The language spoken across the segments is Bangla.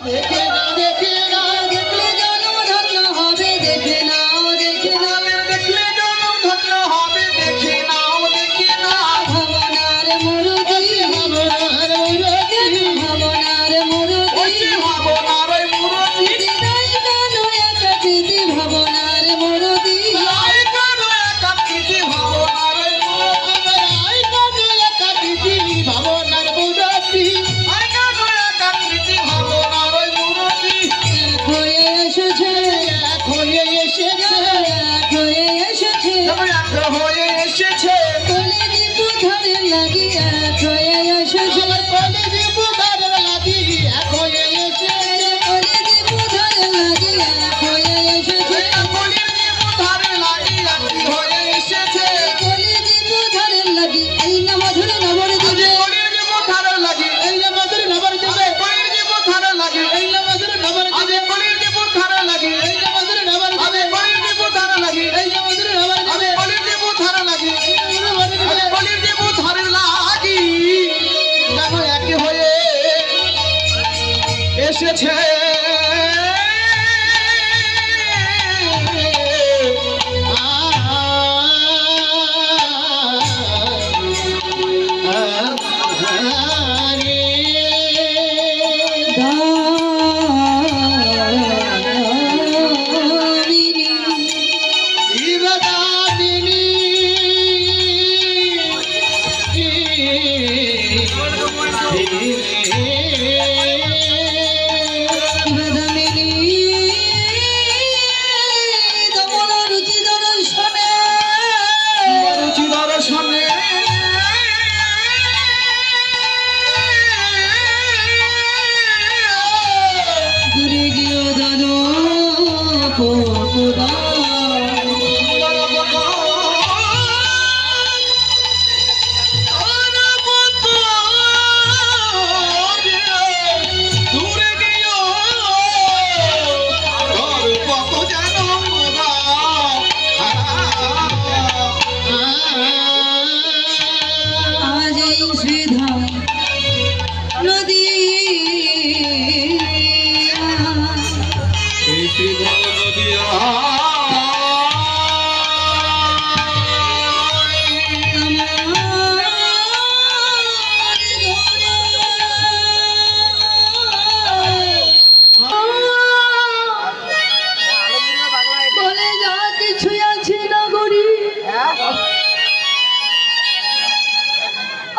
দেখে না দেখে না দেখলে জনম ধন্য হবে দেখে নাও দেখে নাও দেখলে জনম ধন্য হবে দেখে নাও দেখে নাও ভাবনার মুরুতি ভাবনার মুরুতি ভাবনার মুরুতি ভাবনার মুরুতি হৃদয় কানো একাকৃতি ভাবনার মুরুতি হৃদয় কানো একাকৃতি ভাবনার মুরুতি হৃদয় কানো একাকৃতি ভাবনার মুরুতি হৃদয় কানো একাকৃতি ভাবনার মুরুতি এক হয়ে এসেছে এক হয়ে এসেছে এক হয়ে এসেছে এক হয়ে এসেছে কলি দীপ ধরে লাগি এক হয়ে এসেছে কলি দীপ ধরে লাগি এক হয়ে এসেছে কলি দীপ ধরে লাগি এক হয়ে এসেছে কলি দীপ ধরে লাগি এক হয়ে এসেছে কলি দীপ ধরে লাগি এই না মধুর নবর দিবে কলি দীপ ধরে লাগি এই না মধুর নবর দিবে কলি দীপ ধরে লাগি এই না মধুর নবর দিবে কলি দীপ ধরে লাগি এই না মধুর নবর দিবে কলি দীপ ধরে লাগি এই না মধুর নবর দিবে কলি দীপ ধরে লাগি কলি দীপ ধরে লাগি কেন এক হয়ে এসেছে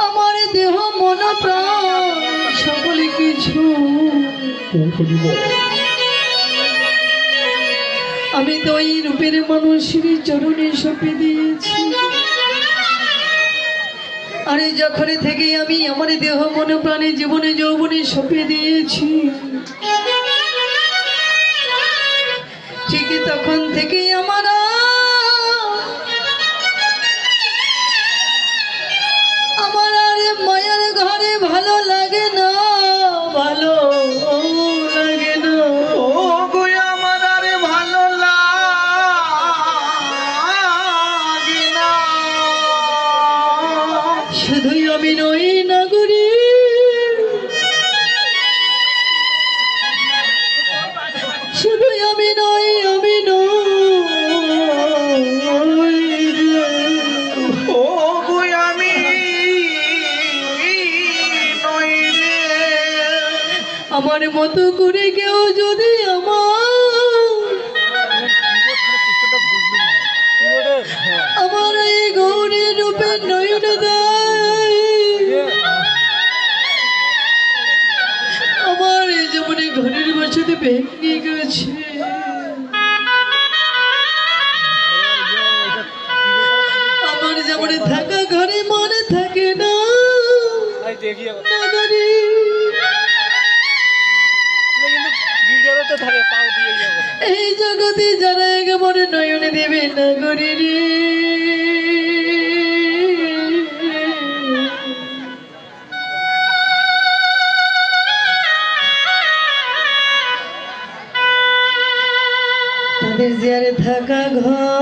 আমার দেহ মন প্রাণ সকলে কিছু আমি তো এই রূপের মানুষের চরণে সঁপে দিয়েছি আরে যখন থেকে আমি আমার দেহ মন প্রাণে জীবনে যৌবনে সঁপে দিয়েছি ঠিকই তখন থেকেই আমার আর মায়ের ঘরে ভালো লাগে না ভালো লাগে না ও গো আমার আর ভালো লাগে না শুধুই আমি নই নাগরী শুধুই আমি নই আমি নই ও গো আমি আমার মতো করে কেউ যদি আমার এই গৌরী রূপের নয়ন দেয় আমার এই জীবনে ঘরের বসতে ভেঙে গেছে আমার যেমনে থাকা ঘরে মনে থাকে না এই জগতে যারা একেবারে নয়নে দেবে নাগরী রে তাদের যারে থাকা ঘরে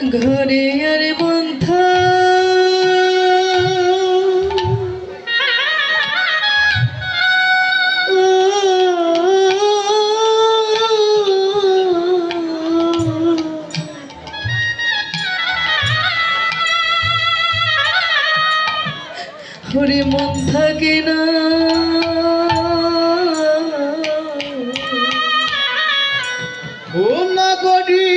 ঘরে আর মন্থা ঘরে মন থাকে না ও নগরী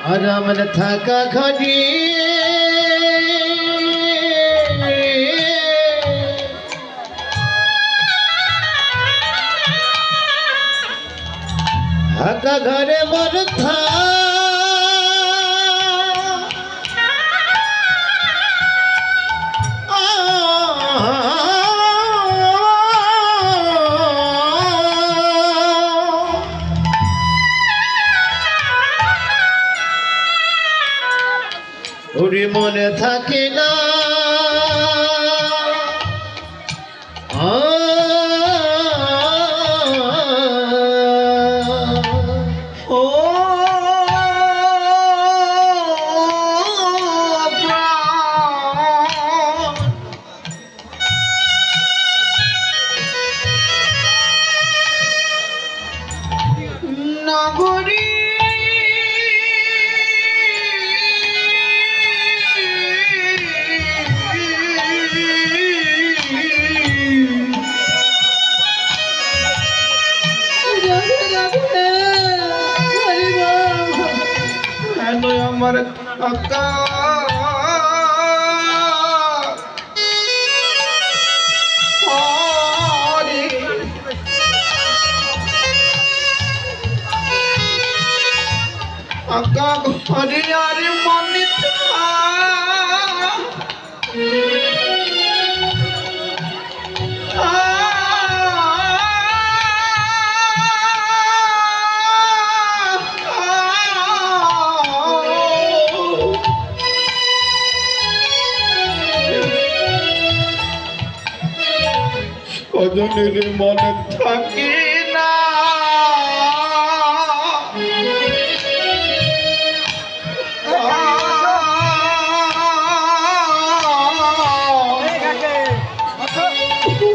আরামে থাকা ঘরে থাকা ঘরে মন ওরে মনে থাকে না ও নগরী আমার আকা আকা ঘরে আর মনে কজনের মনে থাকে না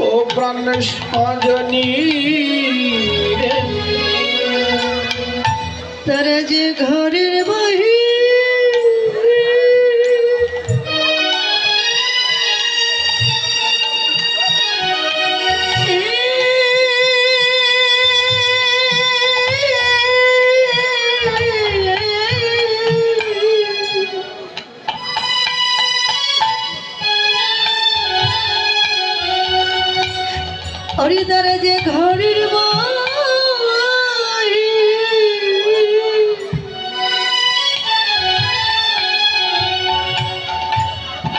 ও প্রাণ সজনী তারা যে ঘরের বাহির ওরে তারা যে ঘরের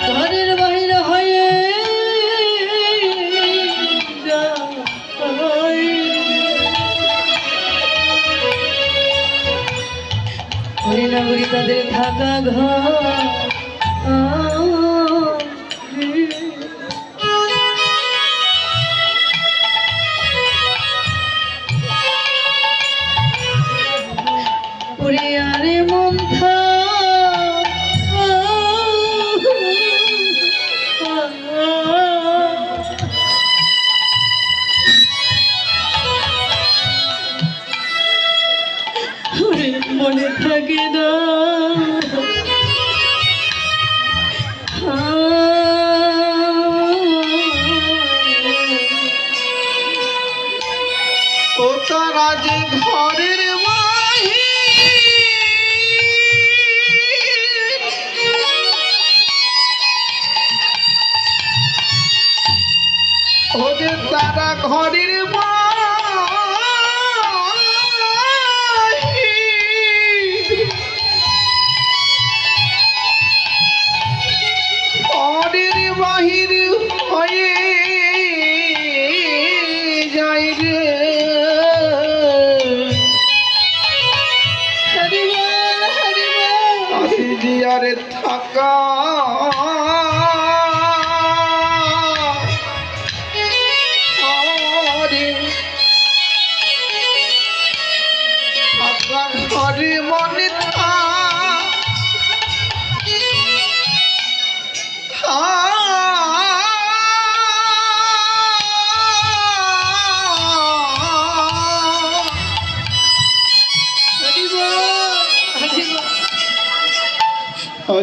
ঘরের বাহির হয়ে ওরে নগরী তাদের থাকা ঘর আরে মন্থা মনে থাকে না ও তারা যে ঘরের ও যে তারা ঘরের বাহির হয়ে যাই রে আসি দিয়ারে থাকা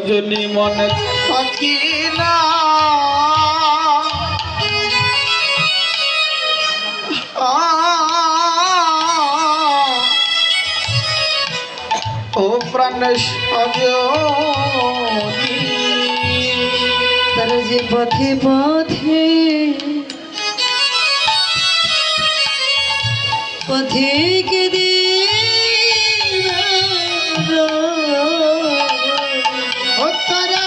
রজনী মনে থাকি না ও প্রাণ সজনী তারা যে পথে পথে পথে কেঁদে ও তারা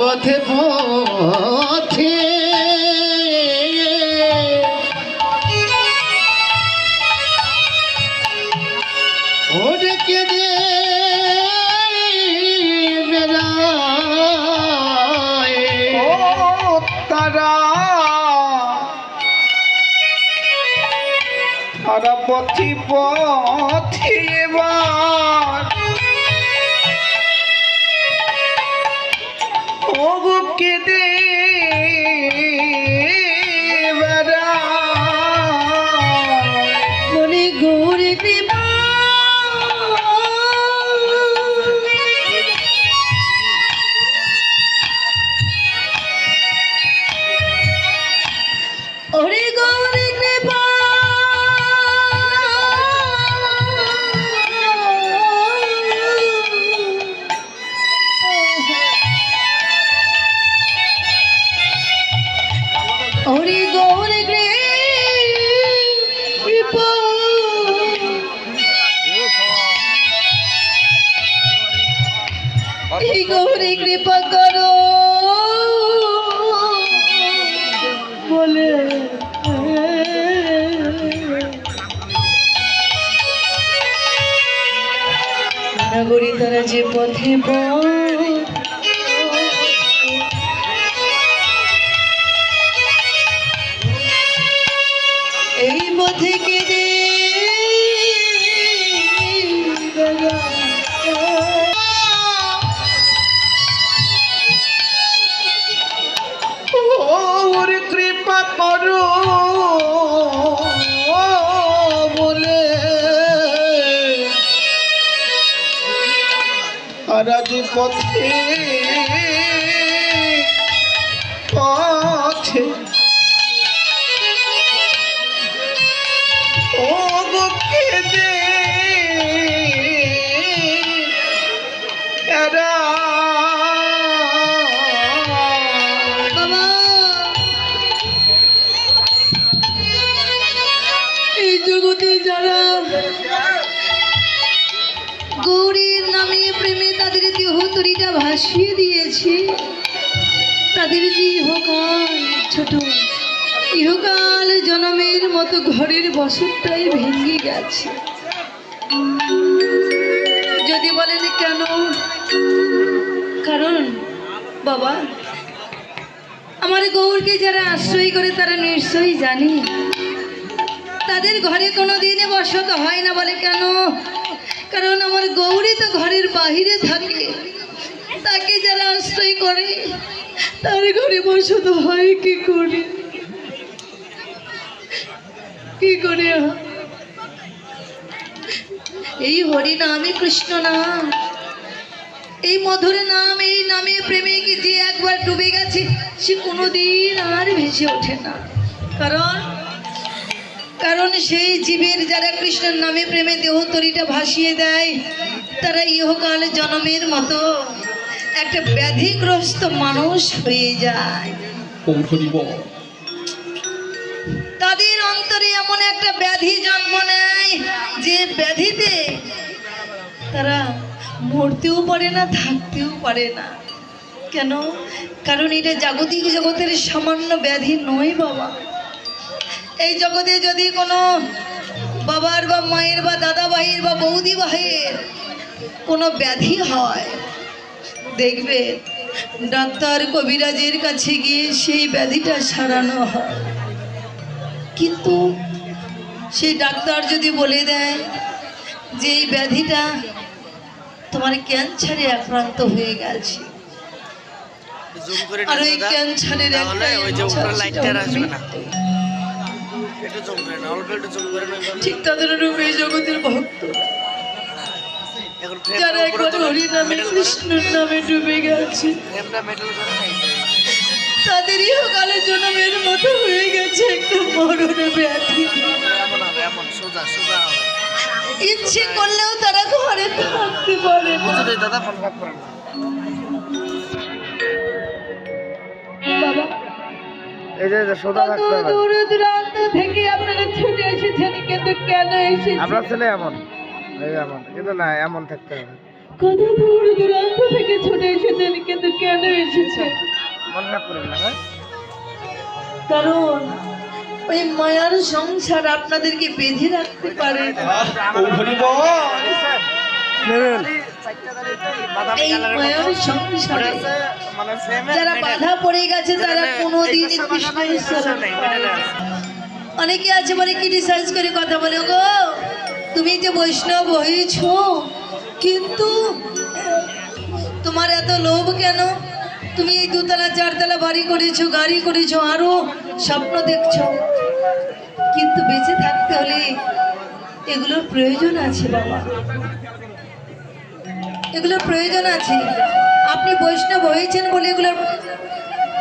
পথে পথে ওরে কেঁদে বেড়ায় ও তারা তারা পথি পথি এবার ও গো কেঁদে বেড়ায় মনে গৌরে কৃপা ওরে গৌরে কৃপা ওরে গৌরে কৃপা এই গৌরে কৃপা করো বলে নগরী তারা যে পথে এই পথে কেঁদে ওরে কৃপা করো বলে রাজ পথে পথে ও গো কেঁদে এরা বাবা এই জগতে যারা গৌরীর নামে প্রেমে তাদের দেহতরিটা ভাসিয়ে দিয়েছে তাদের যে ইহকাল ছোট ইহকাল জনমের মতো ঘরের বসতটাই ভেঙে গেছে। যদি বলেন কেন, কারণ বাবা আমার গৌরকে যারা আশ্রয় করে তারা নিশ্চয়ই জানি তাদের ঘরে কোনো দিনে বসত হয় না। বলে কেন, কারণ আমার গৌরী তো ঘরের বাহিরে থাকে, তাকে যারা আশ্রয় করে তার ঘরে বসত হয় কি করে, কি করে? এই হরি নামে কৃষ্ণ নাম, এই মধুর নাম, এই নামে প্রেমে কি যে একবার ডুবে গেছে সে কোনোদিন আর ভেসে ওঠে না। কারণ সেই জীবের যারা কৃষ্ণের নামে প্রেমে দেহতরিটা ভাসিয়ে দেয় তারা ইহকাল জনমের মতো একটা ব্যাধিগ্রস্ত মানুষ হয়ে যায়। তাদের অন্তরে এমন একটা ব্যাধি জন্ম নেয় যে ব্যাধিতে তারা মরতেও পারে না, থাকতেও পারে না। কেন? কারণ এটা জাগতিক জগতের সামান্য ব্যাধি নয় বাবা। এই জগতে যদি কোনো বাবার বা মায়ের বা দাদা ভাইয়ের বা বৌদি ভাইয়ের কোনো ব্যাধি হয়, দেখবে ডাক্তার কবিরাজের কাছে গিয়ে সেই ব্যাধিটা সারানো হয়। কিন্তু সেই ডাক্তার যদি বলে দেয় যে এই ব্যাধিটা তোমার ক্যান্সারে আক্রান্ত হয়ে গেছে, আর ওই ক্যান্সারের একটা ঠিক তাদের রূপে এই জগতের ভক্ত যারা একবার হরি নামে কৃষ্ণের নামে ডুবে গেছে তাদের ইহকালের জন্মের মতো হয়ে গেছে একটা মরণে ব্যাধি। ইচ্ছে করলেও তারা ঘরে থাকতে পারে না। বাবা, কত দূর দূরান্ত থেকে আপনারা ছুটে এসেছেন, কিন্তু কেন এসেছেন? আপনার ছেলে এমন কিন্তু না, এমন থাকতে হবে। কত দূর দূরান্ত থেকে ছুটে এসেছেন, কিন্তু কেন এসেছেন? মন খারাপ করবেন না, হ্যাঁ? কারণ ওই মায়ার সংসার আপনাদেরকে বেঁধে রাখতে পারে। এই মায়ার সংসারে যারা বাধা পড়ে গেছে তারা কোনোদিন কৃষ্ণ ঈশ্বর। অনেকে আছে বলে ক্রিটিসাইজ করে কথা বলে, গো তুমি যে বৈষ্ণব হয়েছ, কিন্তু তোমার এত লোভ কেন? তুমি এই 2 তলা 4 তলা বাড়ি করেছো, গাড়ি করেছো, আরো স্বপ্ন দেখছো, কিন্তু বেঁচে থাকতে হলে এগুলোর প্রয়োজন আছে বাবা, এগুলোর প্রয়োজন আছে। আপনি বৈষ্ণব হয়েছেন বলে এগুলোর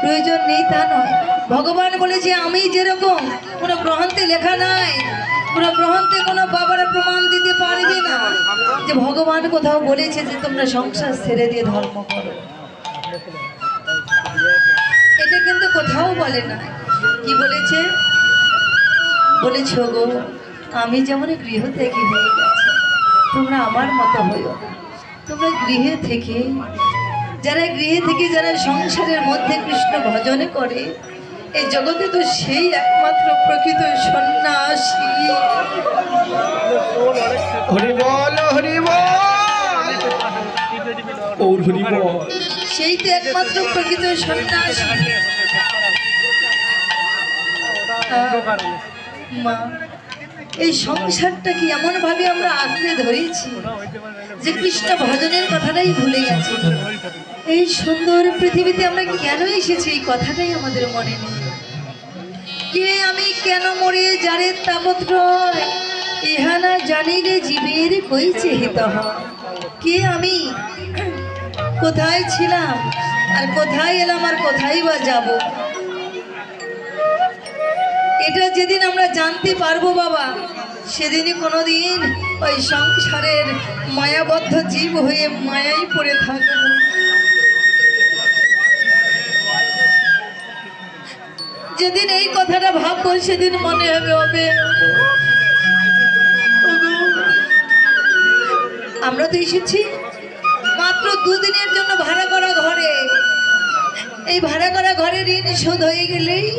প্রয়োজন নেই তা নয়। ভগবান বলেছে আমি যেরকম, কোনো গ্রন্থে লেখা নাই, কোনো গ্রন্থে কোনো বাবারা প্রমাণ দিতে পারবে না যে ভগবান কোথাও বলেছে যে তোমরা সংসার ছেড়ে দিয়ে ধর্ম করো। এটা কিন্তু কোথাও বলে না। কি বলেছে? বলেছ গো আমি যেমন গৃহ থেকে হয়ে গেছি, তোমরা আমার মতো হইও। তোমরা গৃহে থেকে যারা সংসারের মধ্যে কৃষ্ণ ভজনে করে, এই জগতে তো সেই একমাত্র প্রকৃত সন্ন্যাসী। হরি বল, হরি বল, ওর হরি বল। সেই তো একমাত্র প্রকৃত সন্ন্যাসী। মা, এই সংসারটা কি এমন ভাবে আমরা আঁকড়ে ধরেছি যে কৃষ্ণ ভজনের কথাটাই ভুলে গেছি। এই সুন্দর পৃথিবীতে আমরা কেন এসেছি এই কথাটাই আমাদের মনে নেই। কে আমি, কেন মরে যারে তাপত্রয়, ইহা না জানিলে জীবের কইছে হিত হয়। কে আমি, কোথায় ছিলাম, আর কোথায় এলাম, আর কোথায় বা যাব? এটা যেদিন আমরা জানতে পারবো বাবা, সেদিনই কোনোদিন ওই সংসারের মায়াবদ্ধ জীব হয়ে মায়াই পড়ে থাকবো। যেদিন এই কথাটা ভাববো সেদিন মনে হবে আমরা তো এসেছি মাত্র 2 দিনের জন্য ভাড়া করা ঘরে। এই ভাড়া করা ঘরে ঋণ শোধ হয়ে গেলেই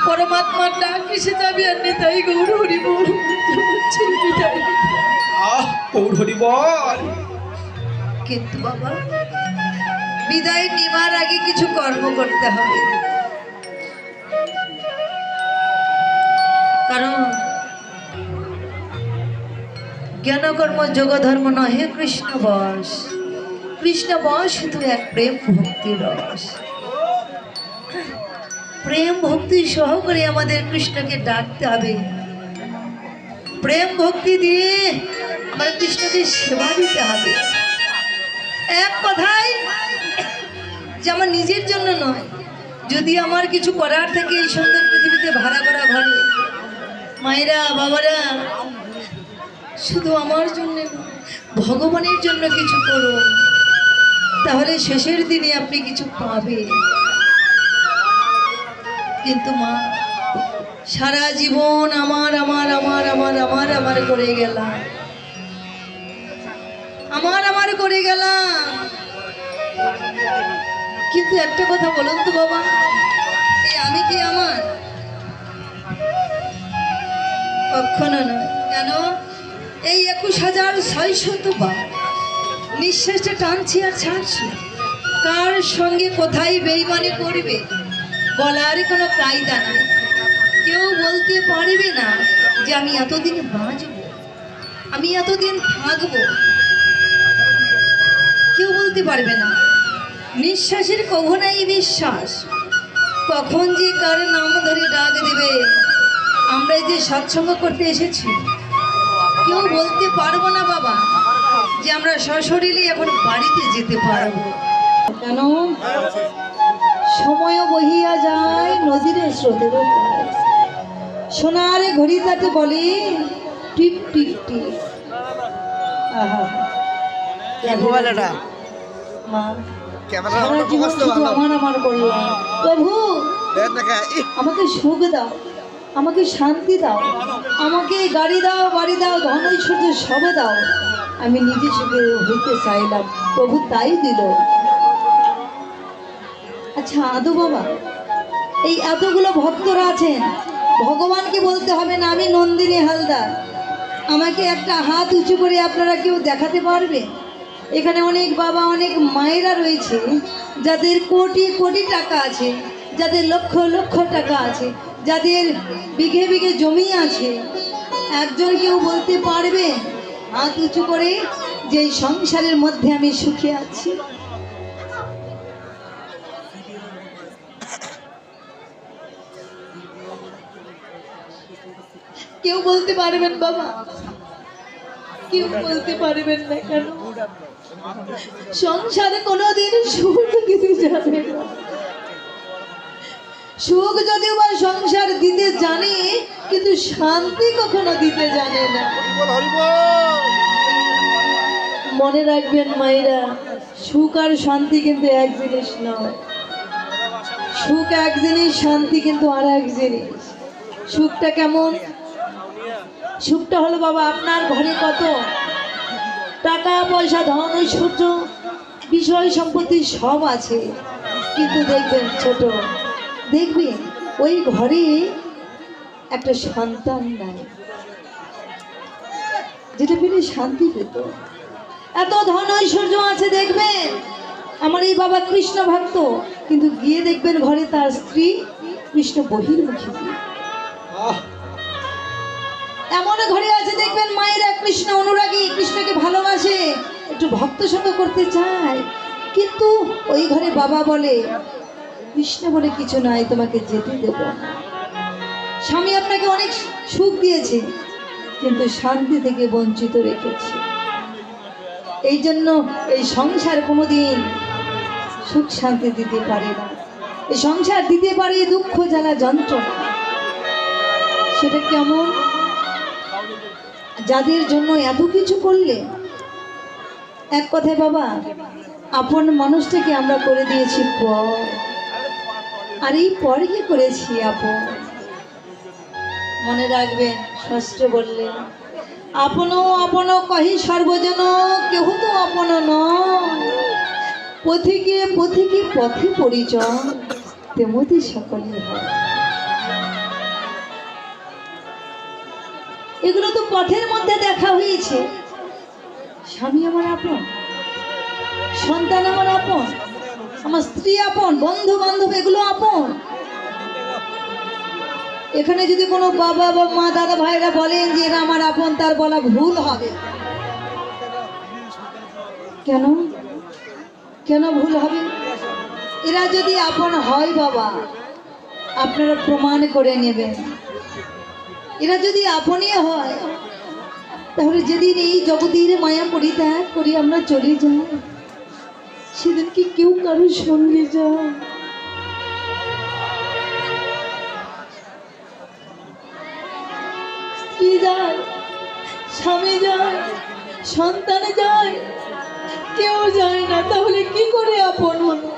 পরমাত্মার ডাক এসে যাবে, আর নেতাই গৌর হরি বল। কিন্তু বাবা, বিদায় নেবার আগে কিছু কর্ম করতে হবে, কারণ জ্ঞানকর্ম যোগ ধর্ম নহে কৃষ্ণ বশ। কৃষ্ণ বশ শুধু এক প্রেম ভক্তি রস। প্রেম ভক্তি সহকারে আমাদের কৃষ্ণকে ডাকতে হবে। প্রেম ভক্তি দিয়ে আমাদের কৃষ্ণকে সেবা দিতে হবে। এক কথায় যে আমার নিজের জন্য নয়, যদি আমার কিছু করার থাকে এই সুন্দর পৃথিবীতে ভাড়া করা ঘরে, মায়েরা বাবারা, শুধু আমার জন্য নয়, ভগবানের জন্য কিছু করুন, তাহলে শেষের দিনে আপনি কিছু পাবেন। কিন্তু মা, সারা জীবন আমার আমার আমার আমার আমার আমার করে গেলাম, আমার করে গেলাম। কিন্তু একটা কথা বলুন তো বাবা, এই আমি কি আমার? কখনো নয়। কেন? এই 21,600 বার নিঃশ্বাসটা টানছি আর ছাড়ছি। কার সঙ্গে কোথায় বেইমানি করবে বলার কোনো কায়দা নাই। কেউ বলতে পারবে না যে আমি এতদিন বাঁচব, আমি এতদিন থাকব, কেউ বলতে পারবে না। নিঃশ্বাসের কখনোই বিশ্বাস। কখন যে কার নাম ধরে ডাক দিবে। আমরা এই যে সৎসঙ্গ করতে এসেছি, কেউ বলতে পারবো না বাবা যে আমরা সশরীরে এখন বাড়িতে যেতে পারবো। কেন? সময়ও বহিয়া যায় নদীর স্রোতেরও প্রায়। সোনার ঘড়ি তাতে বলে টিপ টিপ টিপ। আহা, মোবাইলটা মা ক্যামেরা সারা জীবন শুধু আমার বললাম, প্রভু আমাকে সুখ দাও, আমাকে শান্তি দাও, আমাকে গাড়ি দাও, বাড়ি দাও, ধন ঐশ্বর্য সব দাও। আমি নিজে সুখে হইতে চাইলাম, প্রভু তাই দিল। আচ্ছা আদৌ বাবা, এই এতগুলো ভক্তরা আছেন, ভগবানকে বলতে হবে না আমি নন্দিনী হালদার, আমাকে একটা হাত উঁচু করে আপনারা কেউ দেখাতে পারবে? এখানে অনেক বাবা, অনেক মায়েরা রয়েছে যাদের কোটি কোটি টাকা আছে, যাদের লক্ষ লক্ষ টাকা আছে, যাদের বিঘে বিঘে জমি আছে। একজন কেউ বলতে পারবে হাত উঁচু করে যে এই সংসারের মধ্যে আমি সুখে আছি? কেউ বলতে পারবেন বাবা? কেউ বলতে পারবেন না। কেন? সংসারে কোনোদিন সুখ দিতে জানে না। সুখ যদিও বা সংসার দিতে জানে, কিন্তু শান্তি কখনো দিতে জানে না। মনে রাখবেন মায়েরা, সুখ আর শান্তি কিন্তু এক জিনিস নয়। সুখ এক জিনিস, শান্তি কিন্তু আর এক জিনিস। সুখটা কেমন? সুখটা হলো বাবা আপনার ঘরে কত টাকা পয়সা, ধন ঐশ্বর্য, বিষয় সম্পত্তি সব আছে, কিন্তু দেখবেন ছোট, দেখবেন ওই ঘরে একটা সন্তান নাই, যেটা পেলে শান্তি পেত। এত ধন ঐশ্বর্য আছে, দেখবেন আমার এই বাবা কৃষ্ণ ভক্ত, কিন্তু গিয়ে দেখবেন ঘরে তার স্ত্রী কৃষ্ণ বহির্মুখী। এমন ঘরে আছে দেখবেন মায়েরা কৃষ্ণ অনুরাগী, কৃষ্ণকে ভালোবাসে, একটু ভক্ত সঙ্গ করতে চায়, কিন্তু ওই ঘরে বাবা বলে কৃষ্ণ বলে কিছু নাই, তোমাকে যেতে দেব না। স্বামী আপনাকে অনেক সুখ দিয়েছে, কিন্তু শান্তি থেকে বঞ্চিত রেখেছে। এই জন্য এই সংসার কোনোদিন সুখ শান্তি দিতে পারে না। এই সংসার দিতে পারে দুঃখ, জ্বালা, যন্ত্রণা। সেটা কেমন? যাদের জন্য এত কিছু করলে, এক কথায় বাবা আপন মানুষটাকে আমরা করে দিয়েছি পর, আর এই পরকে করেছি আপন। মনে রাখবেন, শাস্ত্র বললেন আপনো আপন কহি সর্বজন, কেহ তো আপন নয়। পথিকে পথিকে পথে পরিচয়, তেমতি সকলে হয়। এগুলো তো পথের মধ্যে দেখা হয়েছে। স্বামী আমার আপন, সন্তান আমার আপন, আমার স্ত্রী আপন, বন্ধু বান্ধব এগুলো আপন। এখানে যদি কোনো বাবা বা মা, দাদা ভাইরা বলেন যে এরা আমার আপন, তার বলা ভুল হবে। কেন? কেন ভুল হবে? এরা যদি আপন হয় বাবা, আপনারা প্রমাণ করে নেবেন। এরা যদি আপনই হয়, তাহলে যেদিন এই জগতের মায়া পরিত্যাগ করি আমরা চলে যাই, সেদিন কি কেউ কারোর সঙ্গে যায়? স্ত্রী যায়, স্বামী যায়, সন্তান যায়, কেউ যায় না। তাহলে কি করে আপন হলো?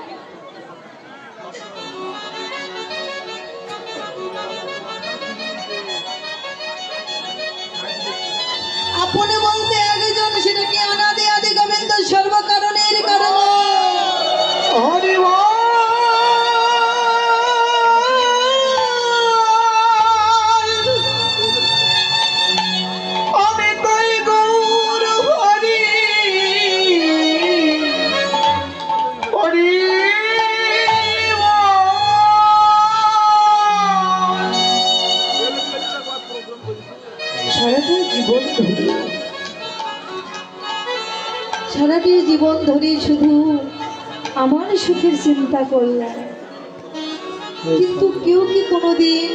আপনে বলতে একজন, সেটা কি অনাদি আদি গোবিন্দ সর্বকারণের কারণ। হরি আমি তুই গৌর হরি হরি। সারাটি জীবন ধরে শুধু আমার সুখের চিন্তা করলাম। কিন্তু কেউ কি কোনোদিন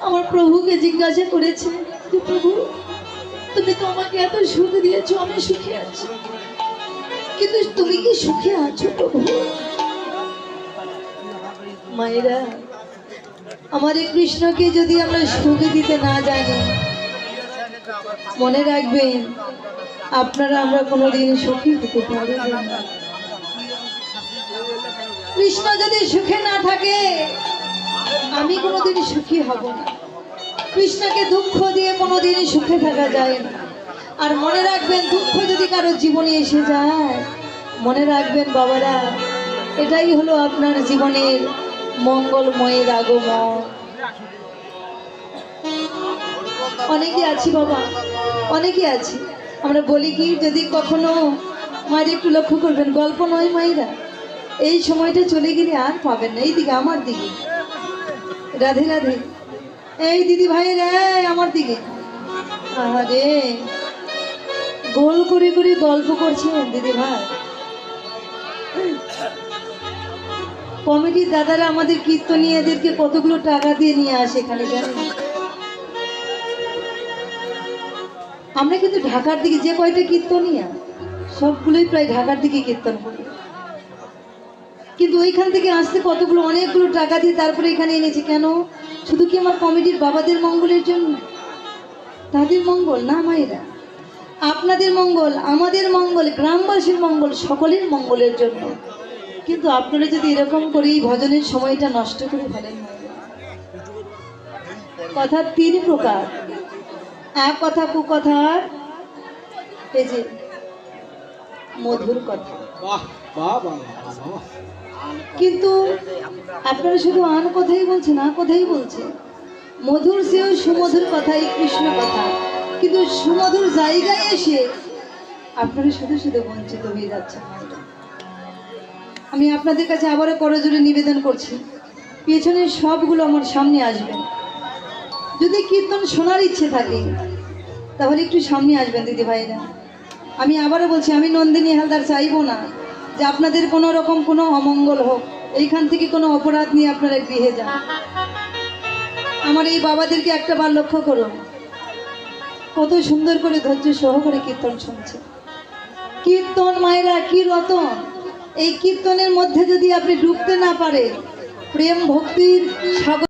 আমার প্রভুকে জিজ্ঞাসা করেছে যে প্রভু তুমি তো আমাকে এত সুখ দিয়েছো, আমি সুখে আছি, কিন্তু তুমি কি সুখে আছো প্রভু? মায়েরা, আমার এই কৃষ্ণকে যদি আমরা সুখ দিতে না জানি, মনে রাখবেন আপনারা আমরা কোনোদিন সুখী হতে পারবো না। কৃষ্ণ যদি সুখে না থাকে আমি কোনোদিন সুখী হব না। কৃষ্ণকে দুঃখ দিয়ে কোনোদিন সুখে থাকা যায় না। আর মনে রাখবেন, দুঃখ যদি কারো জীবনে এসে যায়, মনে রাখবেন বাবারা, এটাই হলো আপনার জীবনের মঙ্গলময়ের আগমন। অনেকে আছি বাবা, অনেকে আছি, আমরা বলি কি, যদি কখনো মায়ের একটু লক্ষ্য করবেন, গল্প নয় মায়েরা, এই সময়টা চলে গেলে আর পাবেন না। এইদিকে আমার দিকে, রাধে রাধে, এই দিদি ভাই রে আমার দিকে, আরে গোল করে করে গল্প করছেন দিদি ভাই। কমিটির দাদারা আমাদের কীর্তনীয়দেরকে কতগুলো টাকা দিয়ে নিয়ে আসে এখানে, জানেন? আমরা কিন্তু ঢাকার দিকে যে কয়টা কীর্তনীয়া, সবগুলোই প্রায় ঢাকার দিকে কীর্তন করি, কিন্তু ওইখান থেকে আসতে কতগুলো অনেকগুলো টাকা দিয়ে তারপরে এখানে এনেছি। কেন? শুধু কি আমার কমিটির বাবাদের মঙ্গলের জন্য? তাদের মঙ্গল না মায়েরা, আপনাদের মঙ্গল, আমাদের মঙ্গল, গ্রামবাসীর মঙ্গল, সকলের মঙ্গলের জন্য। কিন্তু আপনারা যদি এরকম করে এই ভজনের সময়টা নষ্ট করে ফেলেন, কথা তিন প্রকার, এক কথা কুকথার, এই যে মধুর কথা। কিন্তু আপনারা শুধু আন কথাই বলছেন, না কথাই বলছেন, মধুর সেও সুমধুর কথাই কৃষ্ণ কথা, কিন্তু সুমধুর জায়গায় এসে আপনারা শুধু শুধু বঞ্চিত হয়ে যাচ্ছেন। আমি আপনাদের কাছে আবারও করজোড়ে নিবেদন করছি, পেছনের সবগুলো আমার সামনে আসবেন। যদি কীর্তন শোনার ইচ্ছে থাকে তাহলে একটু সামনে আসবেন দিদি ভাইরা। আমি আবারও বলছি, আমি নন্দিনী হালদার চাইবো না যে আপনাদের কোনো রকম কোনো অমঙ্গল হোক, এইখান থেকে কোনো অপরাধ নিয়ে আপনারা গৃহে যান। আমার এই বাবাদেরকে একটা বার লক্ষ্য করুন, কত সুন্দর করে ধৈর্য সহকারে কীর্তন শুনছে। কীর্তন মায়েরা কি রতন! এই কীর্তনের মধ্যে যদি আপনি ডুবতে না পারেন, প্রেম ভক্তির সাগর